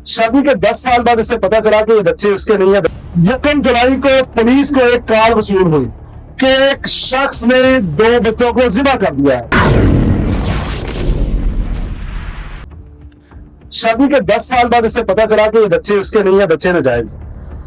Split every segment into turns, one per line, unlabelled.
शादी के 10 साल बाद इसे पता चला कि ये बच्चे उसके नहीं है। 1 जुलाई को पुलिस को एक कॉल वसूल हुई कि एक शख्स ने 2 बच्चों को ज़िबा कर दिया है। शादी के 10 साल बाद इसे पता चला कि ये बच्चे उसके नहीं है, बच्चे नाजायज।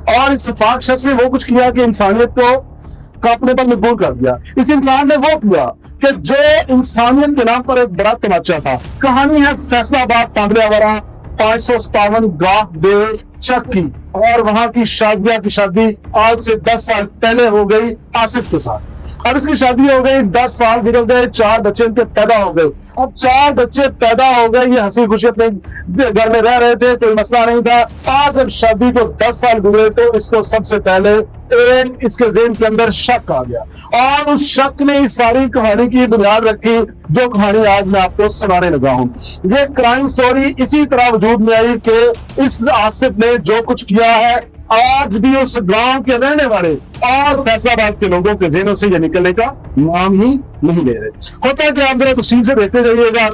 और इस फाक शख्स ने वो कुछ किया कि इंसानियत को अपने पर मजबूर कर दिया। इस इंसान ने वो किया कि जो इंसानियत के नाम पर एक बड़ा तमाचा था। कहानी है फैसलाबाद पांडलियावाला 557 गांव बेचक की, और वहां की शादिया की शादी आज से 10 साल पहले हो गई आसिफ के साथ। अब इसकी शादी हो गई, 10 साल गुजर गए, 4 बच्चे इनके पैदा हो गए। अब 4 बच्चे पैदा हो गए, ये हंसी खुशी अपने घर में रह रहे थे, कोई मसला नहीं था। आज जब शादी को 10 साल गुजरे तो इसको सबसे पहले एक इसके ज़हन के अंदर शक आ गया, और उस शक ने इस सारी कहानी की बुनियाद रखी जो कहानी आज मैं आपको सुनाने लगा हूं। ये क्राइम स्टोरी इसी तरह वजूद में आई कि इस आसिफ ने जो कुछ किया है आज भी उस गांव के रहने वाले और फैसलाबाद के लोगों के ज़हनों से ये निकलने का नाम ही नहीं ले रहे। होता है कि आप जरा तफसील से देखते जाइएगा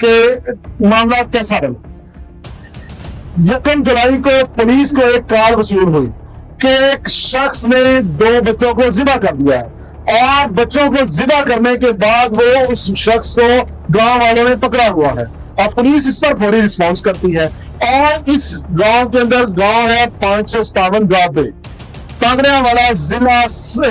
कि मामला कैसा रहा। 1 जुलाई को पुलिस को एक कॉल वसूल हुई कि एक शख्स ने 2 बच्चों को ज़िबा कर दिया है, और बच्चों को ज़िबा करने के बाद वो उस शख्स को गांव वालों ने पकड़ा हुआ है, और पुलिस इस पर फौरी रिस्पॉन्स करती है। और इस गांव के अंदर गांव है 557 गांव पे पांडलियावाला जिला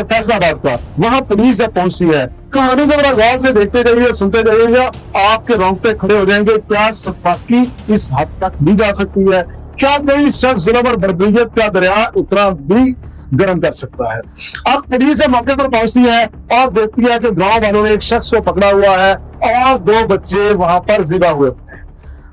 फैसलाबाद का। वहां पुलिस जब पहुंचती है, कहानी को बड़ा गौर से देखते जाइए, सुनते जाइएगा, आपके रोंगटे खड़े हो जाएंगे। क्या सफाकी इस हद तक भी जा सकती है? क्या कोई शख्स जुल्म और बर्बरियत का दरिया उतना भी गर्म कर सकता है? अब पुलिस मौके पर पहुंचती है और देखती है कि गांव वालों ने एक शख्स को पकड़ा हुआ है और 2 बच्चे वहां पर ज़िबा हुए।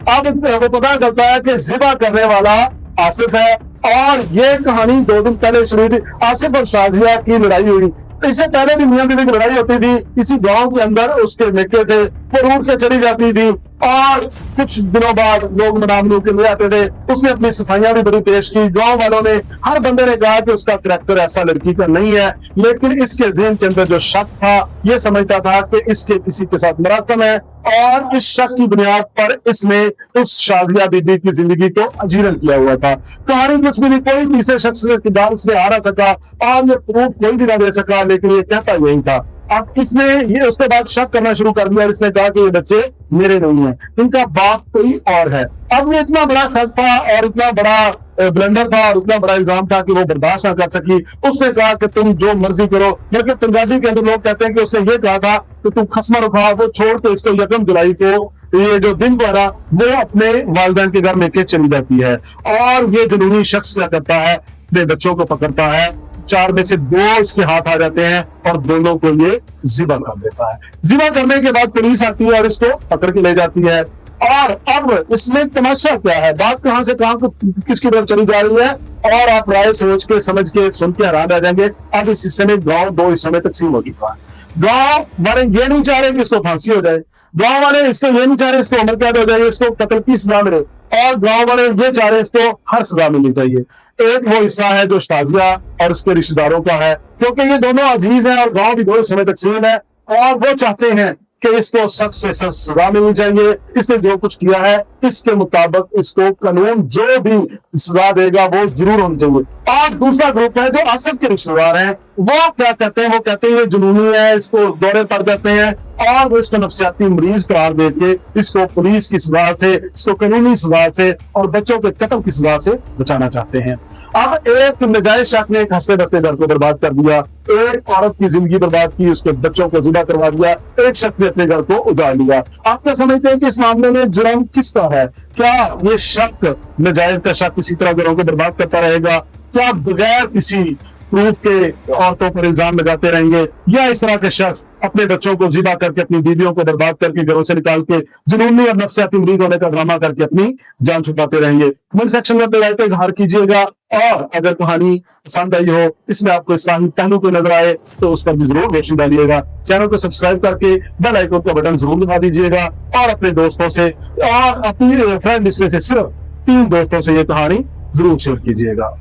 अब वो पता चलता है कि ज़िबा करने वाला आसिफ है, और ये कहानी 2 दिन पहले शुरू हुई थी। आसिफ और शाजिया की लड़ाई हुई, इससे पहले भी मियां बीवी की लड़ाई होती थी इसी गांव के अंदर। उसके निके थे, वो रूठ के चली जाती थी, और कुछ दिनों बाद लोग मनामनू के लिए आते थे। उसने अपनी सफाइयां भी बड़ी पेश की। गांव वालों ने, हर बंदे ने कहा कि उसका करैक्टर ऐसा लड़की का नहीं है, लेकिन इसके ज़हन के अंदर जो शक था, ये समझता था कि इसके किसी के साथ मरासम है, और इस शक की बुनियाद पर इसने उस शाजिया बीबी की जिंदगी को अजीरन किया हुआ था। कहानी कुछ भी नहीं, कोई तीसरे शख्स के किरदार इसमें आ ना सका, और ये प्रूफ कोई भी ना दे सका, लेकिन ये कहता यही था। अब इसने ये उसके बाद शक करना शुरू कर दिया, और इसने कहा कि ये बच्चे मेरे नहीं हैं, इनका बाप कोई और है। अब ये इतना बड़ा शक था और इतना बड़ा ब्लंडर था और इतना बड़ा इल्जाम था कि वो बर्दाश्त ना कर सकी। उसने कहा कि तुम जो मर्जी करो, बल्कि पंजाबी के अंदर लोग कहते हैं कि उसने ये कहा था कि तुम खस्मा उठा, वो छोड़ के इसको 1 जुलाई को ये जो दिन पड़ा वो अपने वालिदैन के घर लेके चली जाती है। और ये जुनूनी शख्स क्या करता है, अपने बच्चों को पकड़ता है, 4 में से 2 इसके हाथ आ जाते हैं, और दोनों को ये ज़िबा कर देता है। ज़िबा करने के बाद पुलिस आती है और इसको पकड़ के ले जाती है। और अब इसमें तमाशा क्या है, बात कहां से कहां को किसकी तरफ चली जा रही है, और आप राय सोच के, समझ के, सुन के हैरान रह जाएंगे। अब इस हिस्से में गांव 2 हिस्सों में तकसीम हो चुका है। गांव वाले ये नहीं चाह रहे कि इसको फांसी हो जाए, गांव वाले इसको ये नहीं चाह रहे इसको उम्र कैद हो जाए, इसको कत्ल की सजा मिले, और गांव वाले ये चाह रहे इसको हर सजा मिलनी चाहिए। एक वो हिस्सा है जो शाजिया और उसके रिश्तेदारों का है, क्योंकि ये दोनों अजीज हैं और गांव भी 2 हिस्सों में तकसीम है, और वो चाहते हैं कि इसको सख्त से सख्त सजा मिलनी चाहिए। इसने जो कुछ किया है इसके मुताबिक इसको कानून जो भी सजा देगा वो जरूर होनी चाहिए। और दूसरा ग्रुप है जो आसिफ के रिश्तेदार हैं, वो क्या कहते हैं, वो कहते हैं ये जुनूनी है, इसको दौरे पर देते हैं, और वो इसको नफ्सियाती मरीज करार देके इसको पुलिस की सजा से, इसको कानूनी सजा से और बच्चों के कत्ल की सजा से बचाना चाहते हैं। अब एक नाजायज शख्स ने एक हंसते बसते घर को बर्बाद कर दिया, एक औरत की जिंदगी बर्बाद की, उसके बच्चों को ज़िबा करवा दिया, एक शख्स ने अपने घर को उजाड़ लिया। आप क्या समझते हैं कि इस मामले में जुर्म किसका है? क्या ये शक, नाजायज का शक, इसी तरह घरों को बर्बाद करता रहेगा? क्या बगैर किसी प्रूफ के औरतों पर इल्जाम लगाते रहेंगे, या इस तरह के शख्स अपने बच्चों को ज़िबा करके, अपनी बीवियों को बर्बाद करके, घरों से निकाल के जुनूनी और नफ्सियाती मरीज होने का ड्रामा करके अपनी जान छुपाते रहेंगे? कमेंट सेक्शन में अपने राय का इजहार कीजिएगा, और अगर कहानी पसंद आई हो, इसमें आपको इस्लामी पहलू को नजर आए तो उस पर भी जरूर रोशनी डालिएगा। चैनल को सब्सक्राइब करके बेल आइकन का बटन जरूर दबा दीजिएगा, और अपने दोस्तों से और अपनी फ्रेंड लिस्ट में से सिर्फ 3 दोस्तों से ये कहानी जरूर शेयर कीजिएगा।